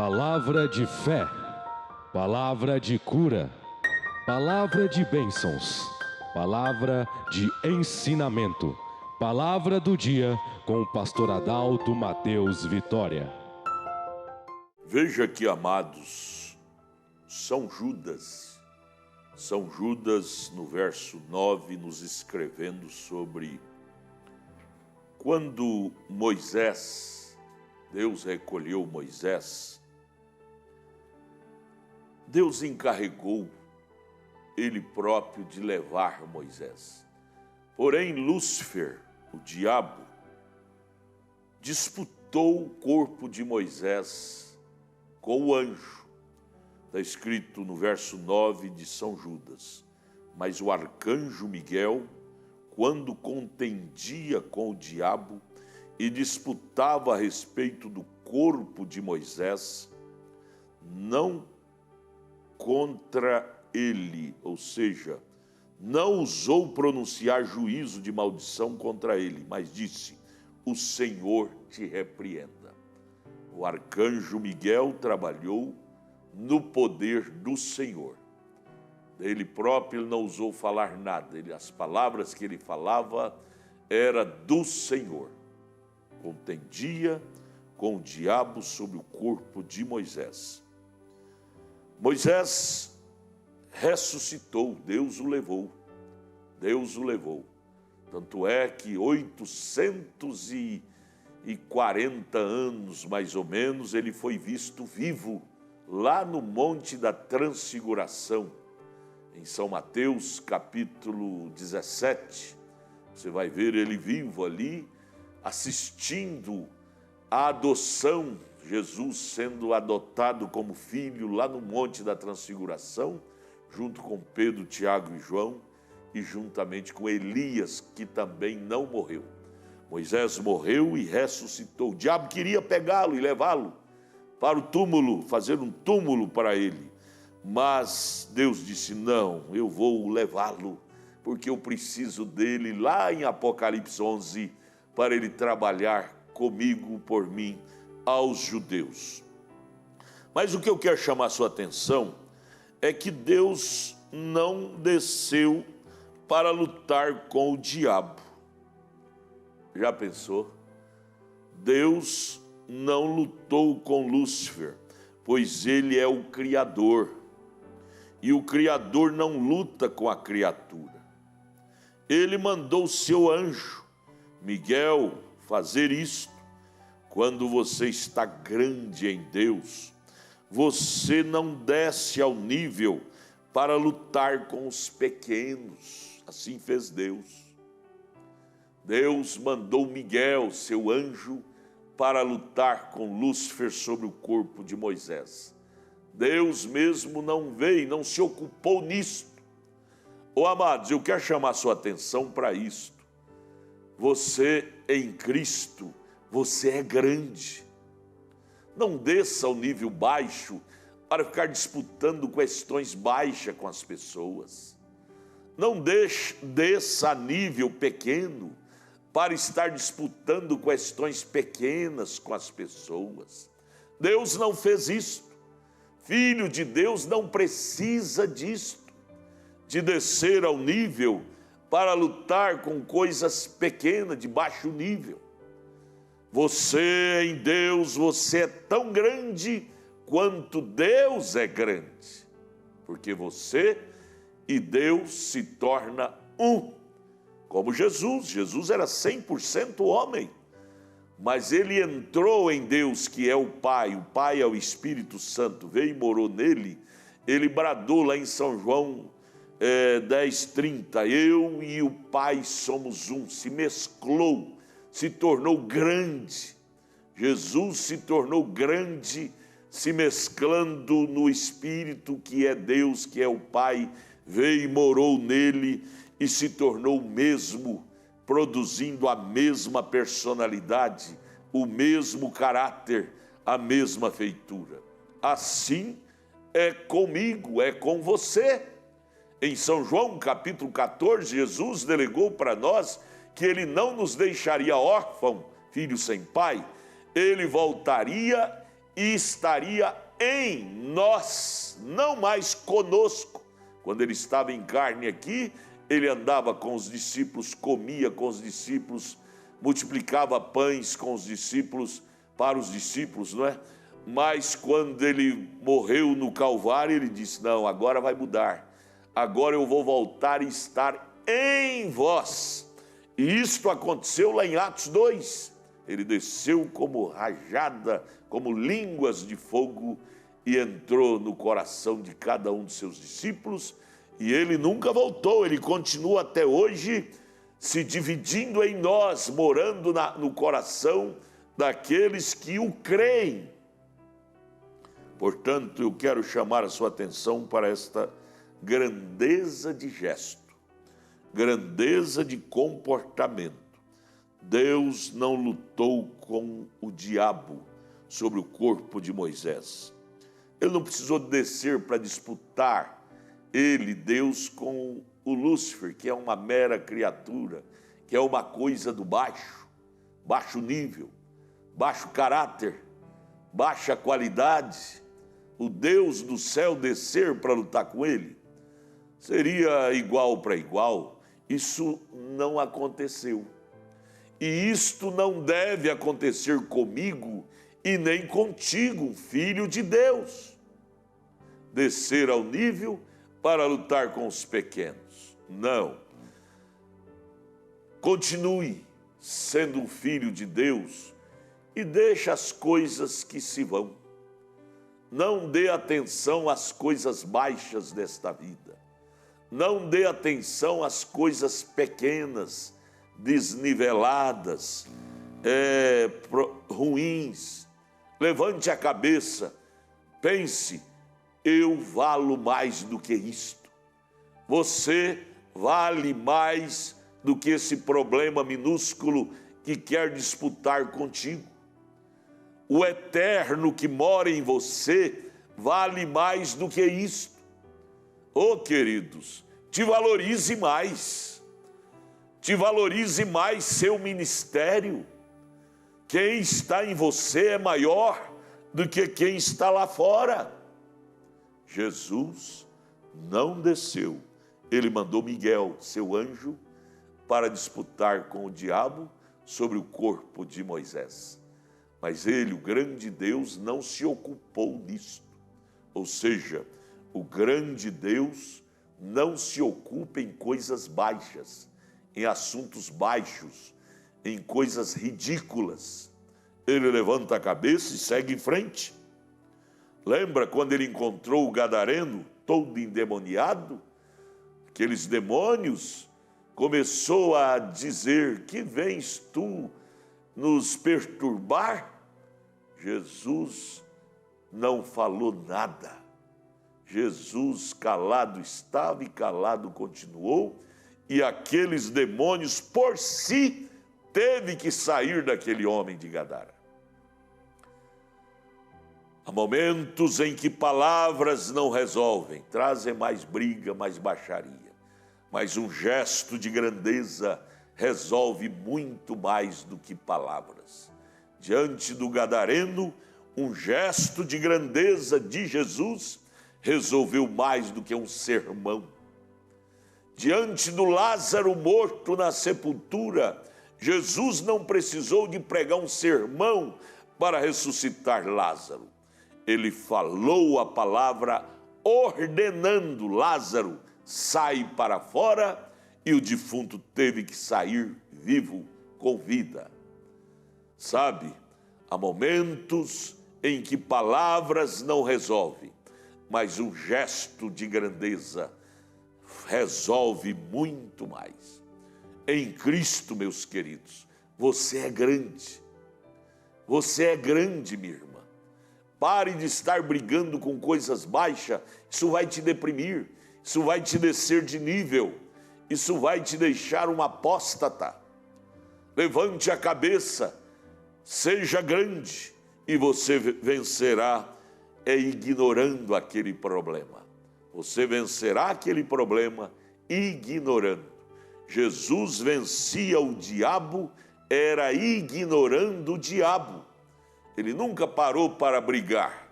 Palavra de fé, palavra de cura, palavra de bênçãos, palavra de ensinamento, palavra do dia com o pastor Adalto Mateus Vitória. Veja aqui, amados, São Judas no verso 9, nos escrevendo sobre quando Deus recolheu Moisés, Deus encarregou ele próprio de levar Moisés. Porém, Lúcifer, o diabo, disputou o corpo de Moisés com o anjo. Está escrito no verso 9 de São Judas: mas o arcanjo Miguel, quando contendia com o diabo e disputava a respeito do corpo de Moisés, não contra ele, ou seja, não ousou pronunciar juízo de maldição contra ele, mas disse: o Senhor te repreenda. O arcanjo Miguel trabalhou no poder do Senhor. Ele próprio não ousou falar nada, as palavras que ele falava era do Senhor. Contendia com o diabo sobre o corpo de Moisés. Moisés ressuscitou, Deus o levou. Tanto é que 840 anos, mais ou menos, ele foi visto vivo lá no Monte da Transfiguração, em São Mateus, capítulo 17. Você vai ver ele vivo ali, assistindo à adoção, Jesus sendo adotado como filho lá no Monte da Transfiguração, junto com Pedro, Tiago e João, e juntamente com Elias, que também não morreu. Moisés morreu e ressuscitou. O diabo queria pegá-lo e levá-lo para o túmulo, fazer um túmulo para ele. Mas Deus disse: não, eu vou levá-lo, porque eu preciso dele lá em Apocalipse 11, para ele trabalhar comigo, por mim, aos judeus. Mas o que eu quero chamar a sua atenção é que Deus não desceu para lutar com o diabo. Já pensou? Deus não lutou com Lúcifer, pois ele é o Criador. E o Criador não luta com a criatura. Ele mandou o seu anjo, Miguel, fazer isto. Quando você está grande em Deus, você não desce ao nível para lutar com os pequenos. Assim fez Deus. Deus mandou Miguel, seu anjo, para lutar com Lúcifer sobre o corpo de Moisés. Deus mesmo não veio, não se ocupou nisto. Amados, eu quero chamar a sua atenção para isto. Você em Cristo, você é grande. Não desça ao nível baixo para ficar disputando questões baixas com as pessoas. Não desça a nível pequeno para estar disputando questões pequenas com as pessoas. Deus não fez isto. Filho de Deus não precisa disto, de descer ao nível para lutar com coisas pequenas, de baixo nível. Você em Deus, você é tão grande quanto Deus é grande, porque você e Deus se torna um, como Jesus era 100% homem, mas ele entrou em Deus, que é o Pai é o Espírito Santo, veio e morou nele. Ele bradou lá em São João 10:30, eu e o Pai somos um, se mesclou, se tornou grande. Jesus se tornou grande, se mesclando no Espírito, que é Deus, que é o Pai, veio e morou nele e se tornou o mesmo, produzindo a mesma personalidade, o mesmo caráter, a mesma feitura. Assim é comigo, é com você. Em São João, capítulo 14, Jesus delegou para nós que ele não nos deixaria órfão, filho sem pai. Ele voltaria e estaria em nós, não mais conosco. Quando ele estava em carne aqui, ele andava com os discípulos, comia com os discípulos, multiplicava pães com os discípulos, para os discípulos, não é? Mas quando ele morreu no Calvário, ele disse: não, agora vai mudar. Agora eu vou voltar e estar em vós. E isto aconteceu lá em Atos 2. Ele desceu como rajada, como línguas de fogo, e entrou no coração de cada um de seus discípulos. E ele nunca voltou, ele continua até hoje se dividindo em nós, morando no coração daqueles que o creem. Portanto, eu quero chamar a sua atenção para esta grandeza de gesto, grandeza de comportamento. Deus não lutou com o diabo sobre o corpo de Moisés. Ele não precisou descer para disputar, Deus, com o Lúcifer, que é uma mera criatura, que é uma coisa do baixo nível, baixo caráter, baixa qualidade. O Deus do céu descer para lutar com ele? Seria igual para igual. Isso não aconteceu. E isto não deve acontecer comigo e nem contigo, filho de Deus. Descer ao nível para lutar com os pequenos. Não. Continue sendo um filho de Deus e deixe as coisas que se vão. Não dê atenção às coisas baixas desta vida. Não dê atenção às coisas pequenas, desniveladas, ruins. Levante a cabeça, pense: eu valo mais do que isto. Você vale mais do que esse problema minúsculo que quer disputar contigo. O eterno que mora em você vale mais do que isto. Oh, queridos, te valorize mais. Te valorize mais seu ministério. Quem está em você é maior do que quem está lá fora. Jesus não desceu. Ele mandou Miguel, seu anjo, para disputar com o diabo sobre o corpo de Moisés. Mas ele, o grande Deus, não se ocupou disto. Ou seja, o grande Deus não se ocupa em coisas baixas, em assuntos baixos, em coisas ridículas. Ele levanta a cabeça e segue em frente. Lembra quando ele encontrou o gadareno, todo endemoniado? Aqueles demônios, começou a dizer: que vens tu nos perturbar? Jesus não falou nada. Jesus calado estava e calado continuou, e aqueles demônios por si teve que sair daquele homem de Gadara. Há momentos em que palavras não resolvem, trazem mais briga, mais baixaria, mas um gesto de grandeza resolve muito mais do que palavras. Diante do gadareno, um gesto de grandeza de Jesus resolveu mais do que um sermão. Diante do Lázaro morto na sepultura, Jesus não precisou de pregar um sermão para ressuscitar Lázaro. Ele falou a palavra ordenando: Lázaro, sai para fora, e o defunto teve que sair vivo, com vida. Sabe, há momentos em que palavras não resolvem, mas um gesto de grandeza resolve muito mais. Em Cristo, meus queridos, você é grande. Você é grande, minha irmã. Pare de estar brigando com coisas baixas, isso vai te deprimir, isso vai te descer de nível, isso vai te deixar um apóstata. Levante a cabeça, seja grande, e você vencerá ignorando aquele problema. Você vencerá aquele problema ignorando. Jesus vencia o diabo, era ignorando o diabo. Ele nunca parou para brigar.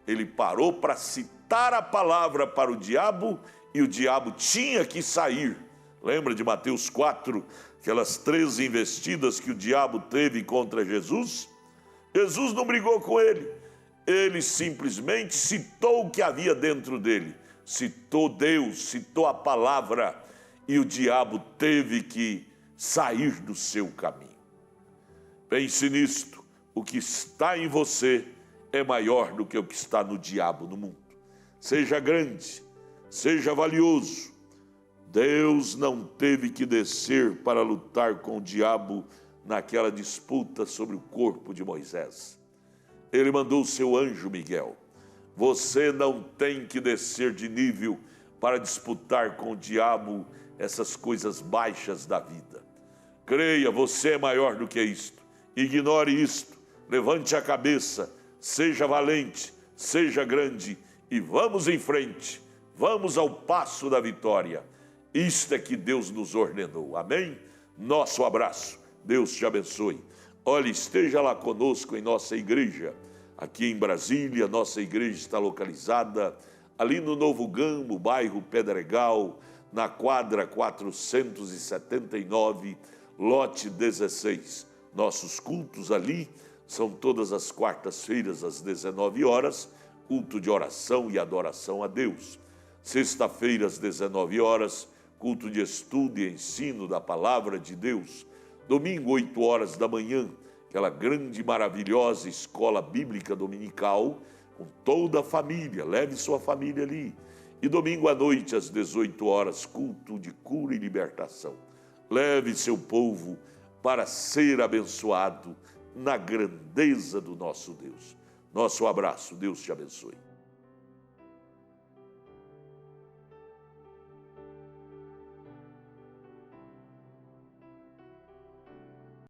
Ele parou para citar a palavra para o diabo e o diabo tinha que sair. Lembra de Mateus 4, aquelas 13 investidas que o diabo teve contra Jesus? Jesus não brigou com ele. Ele simplesmente citou o que havia dentro dele. Citou Deus, citou a palavra e o diabo teve que sair do seu caminho. Pense nisto, o que está em você é maior do que o que está no diabo, no mundo. Seja grande, seja valioso. Deus não teve que descer para lutar com o diabo naquela disputa sobre o corpo de Moisés. Ele mandou o seu anjo Miguel. Você não tem que descer de nível para disputar com o diabo essas coisas baixas da vida. Creia, você é maior do que isto. Ignore isto, levante a cabeça, seja valente, seja grande e vamos em frente, vamos ao passo da vitória. Isto é que Deus nos ordenou, amém? Nosso abraço, Deus te abençoe. Olha, esteja lá conosco em nossa igreja, aqui em Brasília. Nossa igreja está localizada ali no Novo Gamo, bairro Pedregal, na quadra 479, lote 16. Nossos cultos ali são todas as quartas-feiras às 19 horas, culto de oração e adoração a Deus. Sexta-feira às 19 horas, culto de estudo e ensino da palavra de Deus. Domingo, 8 horas da manhã, aquela grande, maravilhosa escola bíblica dominical, com toda a família, leve sua família ali. E domingo à noite, às 18 horas, culto de cura e libertação. Leve seu povo para ser abençoado na grandeza do nosso Deus. Nosso abraço, Deus te abençoe.